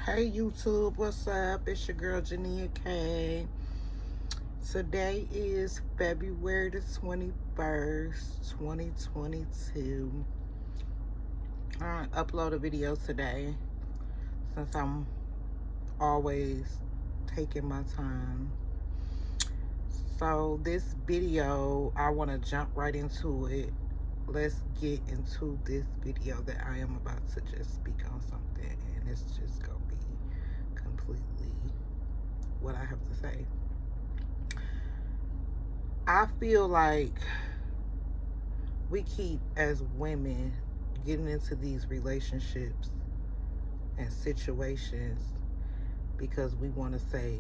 Hey YouTube, what's up? It's your girl Jania K. Today is February the 21st, 2022. I upload a video today since I'm always taking my time. So this video, I want to jump right into it. Let's get into this video that I am about to just speak on something, and it's just gonna be completely what I have to say. I feel like we keep, as women, getting into these relationships and situations because we want to say,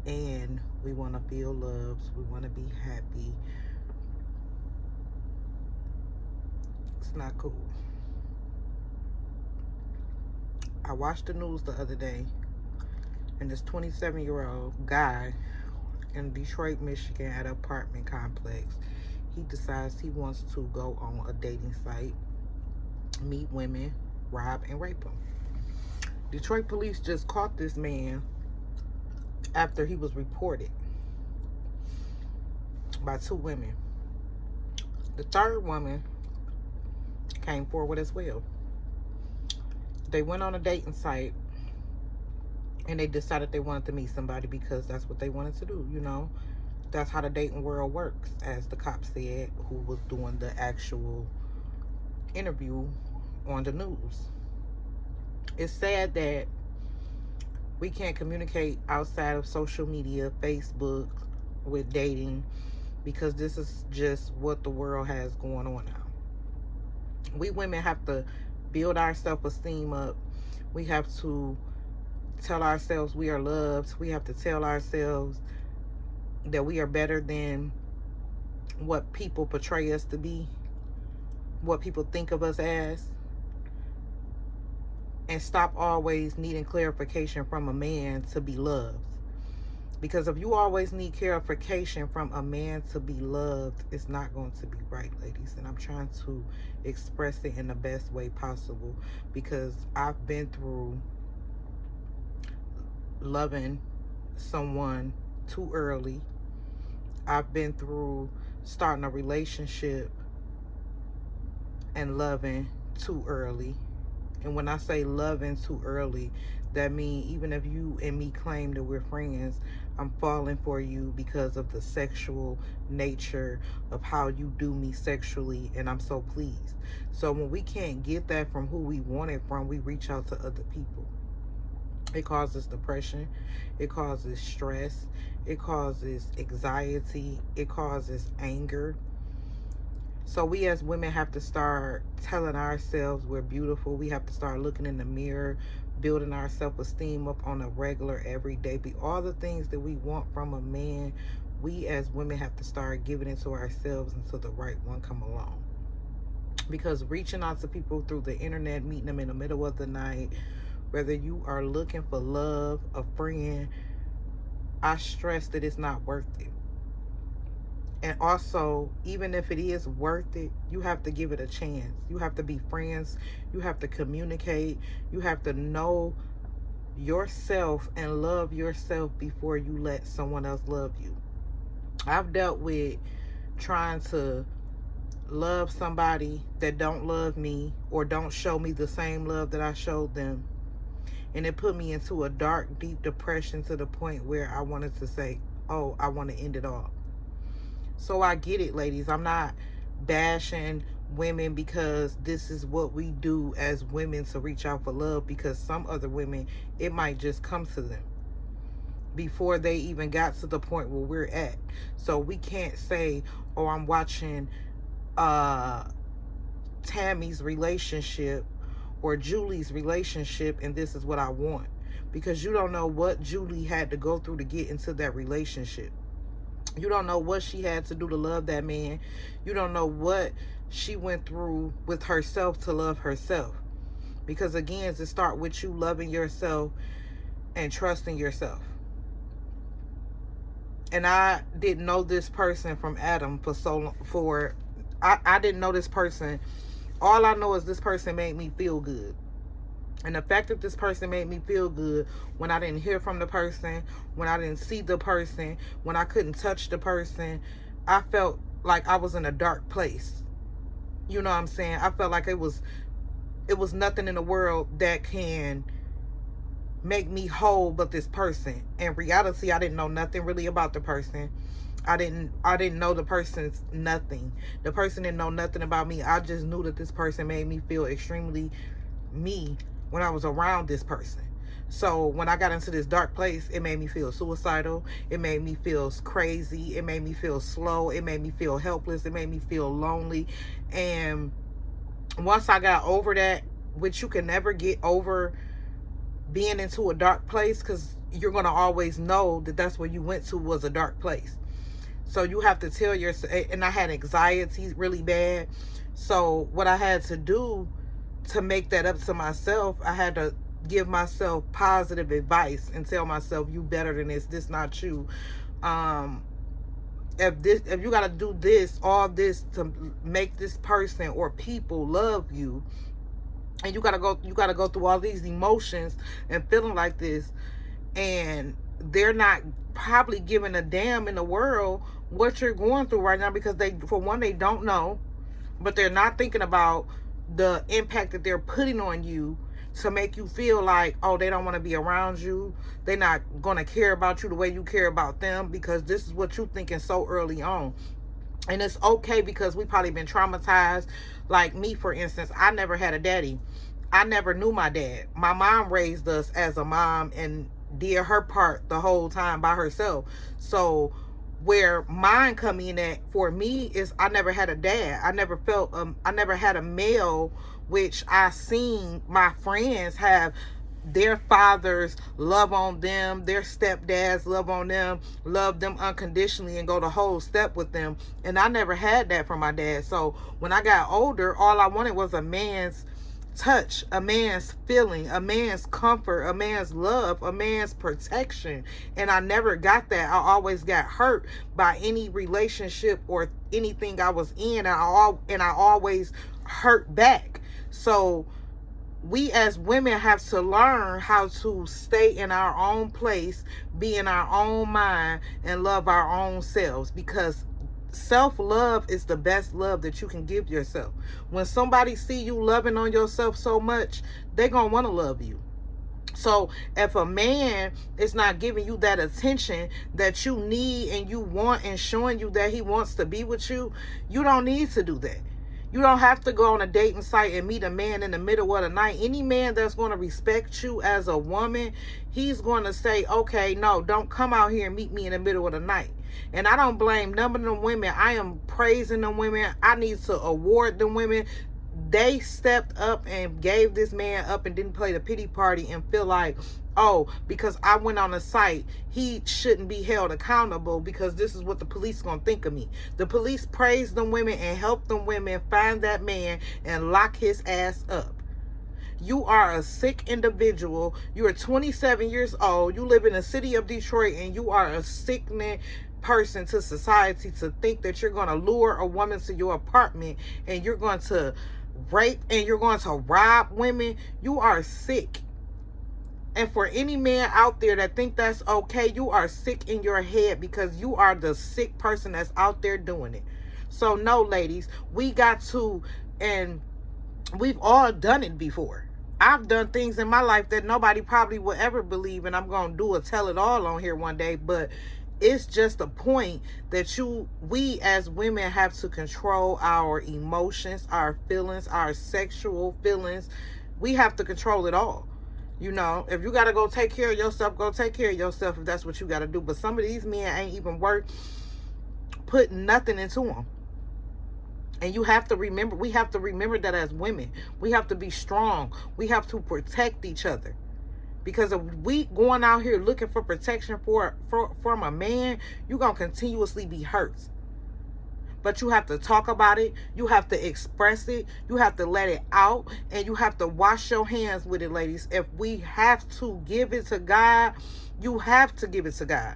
and we want to feel loved, we want to be happy. It's not cool. I watched the news the other day, and this 27-year-old guy in Detroit, Michigan, at an apartment complex, he decides he wants to go on a dating site, meet women, rob, and rape them. Detroit police just caught this man after he was reported by two women. The third woman came forward as well. They went on a dating site and they decided they wanted to meet somebody because that's what they wanted to do, you know. That's how the dating world works, as the cop said, who was doing the actual interview on the news. It's sad that we can't communicate outside of social media, Facebook, with dating, because this is just what the world has going on now. We women have to build our self-esteem up. We have to tell ourselves we are loved. We have to tell ourselves that we are better than what people portray us to be, what people think of us as, and stop always needing clarification from a man to be loved. Because if you always need clarification from a man to be loved, it's not going to be right, ladies. And I'm trying to express it in the best way possible, because I've been through loving someone too early. I've been through starting a relationship and loving too early. And when I say loving too early, that means even if you and me claim that we're friends, I'm falling for you because of the sexual nature of how you do me sexually, and I'm so pleased. So when we can't get that from who we want it from, we reach out to other people. It causes depression, it causes stress, it causes anxiety, it causes anger. So we as women have to start telling ourselves we're beautiful. We have to start looking in the mirror, building our self-esteem up on a regular, everyday. All the things that we want from a man, we as women have to start giving it to ourselves until the right one come along. Because reaching out to people through the internet, meeting them in the middle of the night, whether you are looking for love, a friend, I stress that it's not worth it. And also, even if it is worth it, you have to give it a chance. You have to be friends. You have to communicate. You have to know yourself and love yourself before you let someone else love you. I've dealt with trying to love somebody that don't love me or don't show me the same love that I showed them. And it put me into a dark, deep depression to the point where I wanted to say, oh, I want to end it all. So I get it, ladies. I'm not bashing women because this is what we do as women to reach out for love, because some other women, it might just come to them before they even got to the point where we're at. So we can't say, oh, I'm watching Tammy's relationship or Julie's relationship and this is what I want, because you don't know what Julie had to go through to get into that relationship. You don't know what she had to do to love that man. You don't know what she went through with herself to love herself. Because again, it starts with you loving yourself and trusting yourself. And I didn't know this person from Adam for so long. I didn't know this person. All I know is this person made me feel good. And the fact that this person made me feel good when I didn't hear from the person, when I didn't see the person, when I couldn't touch the person, I felt like I was in a dark place. You know what I'm saying? I felt like it was nothing in the world that can make me whole but this person. In reality, I didn't know nothing really about the person. I didn't know the person's nothing. The person didn't know nothing about me. I just knew that this person made me feel extremely me when I was around this person. So when I got into this dark place, it made me feel suicidal. It made me feel crazy. It made me feel slow. It made me feel helpless. It made me feel lonely. And once I got over that, which you can never get over being into a dark place, because you're going to always know that that's where you went to was a dark place. So you have to tell yourself, and I had anxiety really bad. So what I had to do to make that up to myself, I had to give myself positive advice and tell myself, you better than this not you. If you got to do this, all this to make this person or people love you, and you got to go through all these emotions and feeling like this, and they're not probably giving a damn in the world what you're going through right now, because for one, they don't know, but they're not thinking about the impact that they're putting on you to make you feel like, oh, they don't want to be around you. They're not going to care about you the way you care about them, because this is what you're thinking so early on. And it's okay, because we probably been traumatized. Like me, for instance, I never had a daddy. I never knew my dad. My mom raised us as a mom and did her part the whole time by herself. So where mine come in at for me is I never had a dad. I never felt I never had a male, which I seen my friends have their fathers love on them, their stepdads love on them, love them unconditionally and go the whole step with them. And I never had that from my dad. So when I got older, all I wanted was a man's touch, a man's feeling, a man's comfort, a man's love, a man's protection. And I never got that. I always got hurt by any relationship or anything I was in, and I always hurt back. So we as women have to learn how to stay in our own place, be in our own mind, and love our own selves, because self-love is the best love that you can give yourself. When somebody see you loving on yourself so much, they're going to want to love you. So if a man is not giving you that attention that you need and you want, and showing you that he wants to be with you, you don't need to do that. You don't have to go on a dating site and meet a man in the middle of the night. Any man that's going to respect you as a woman, he's going to say, okay, no, don't come out here and meet me in the middle of the night. And I don't blame none of them women. I am praising them women. I need to award them women. They stepped up and gave this man up and didn't play the pity party and feel like, oh, because I went on a site, he shouldn't be held accountable because this is what the police gonna think of me. The police praised them women and helped them women find that man and lock his ass up. You are a sick individual. You are 27 years old. You live in the city of Detroit, and you are a sickening person to society to think that you're going to lure a woman to your apartment and you're going to rape and you're going to rob women. You are sick. And for any man out there that think that's okay, you are sick in your head, because you are the sick person that's out there doing it. So no, ladies, we got to, and we've all done it before. I've done things in my life that nobody probably will ever believe, and I'm going to do a tell it all on here one day, but it's just a point that we as women have to control our emotions, our feelings, our sexual feelings. We have to control it all. You know, if you got to go take care of yourself, go take care of yourself if that's what you got to do. But some of these men ain't even worth putting nothing into them. And you have to remember, we have to remember that as women. We have to be strong. We have to protect each other. Because if we going out here looking for protection from a man, you're going to continuously be hurt. But you have to talk about it. You have to express it. You have to let it out. And you have to wash your hands with it, ladies. If we have to give it to God, you have to give it to God.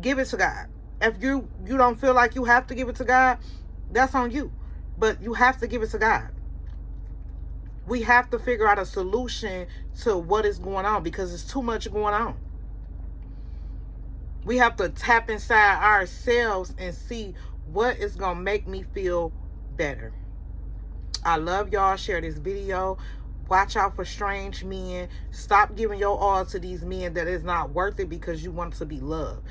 Give it to God. If you don't feel like you have to give it to God, that's on you. But you have to give it to God. We have to figure out a solution to what is going on, because it's too much going on. We have to tap inside ourselves and see what is going to make me feel better. I love y'all. Share this video. Watch out for strange men. Stop giving your all to these men that is not worth it because you want to be loved.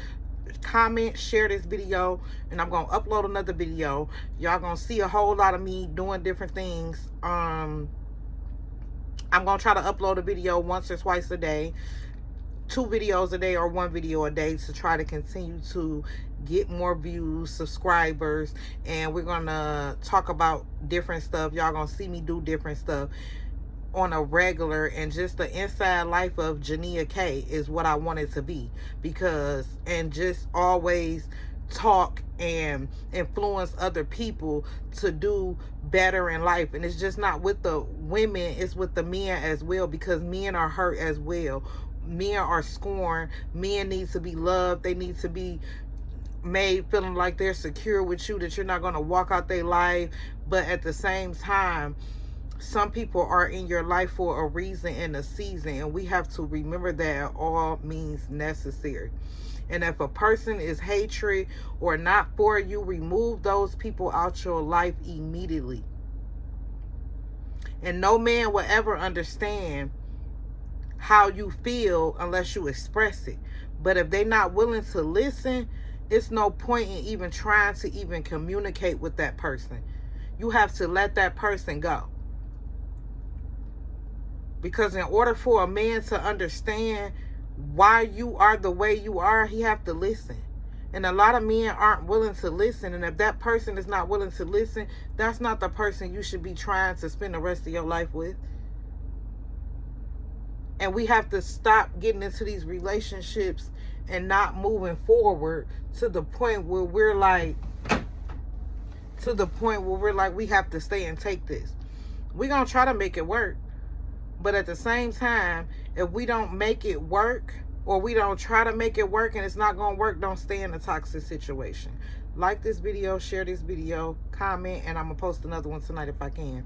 Comment, share this video, and I'm going to upload another video. Y'all going to see a whole lot of me doing different things. I'm going to try to upload a video once or twice a day. 2 videos a day or 1 video a day to try to continue to get more views, subscribers, and we're gonna talk about different stuff. Y'all gonna see me do different stuff on a regular, and just the inside life of Jania K is what I want it to be, because, and just always talk and influence other people to do better in life. And it's just not with the women, it's with the men as well, because men are hurt as well. Men are scorned. Men need to be loved. They need to be made feeling like they're secure with you, that you're not going to walk out their life. But at the same time, some people are in your life for a reason and a season, and we have to remember that all means necessary. And if a person is hatred or not for you, remove those people out your life immediately. And no man will ever understand how you feel unless you express it. But if they're not willing to listen, it's no point in even trying to even communicate with that person. You have to let that person go. Because in order for a man to understand why you are the way you are, he have to listen. And a lot of men aren't willing to listen. And if that person is not willing to listen, that's not the person you should be trying to spend the rest of your life with. And we have to stop getting into these relationships and not moving forward to the point where we're like, we have to stay and take this. We're going to try to make it work. But at the same time, if we don't make it work, or we don't try to make it work and it's not going to work, don't stay in a toxic situation. Like this video, share this video, comment, and I'm going to post another one tonight if I can.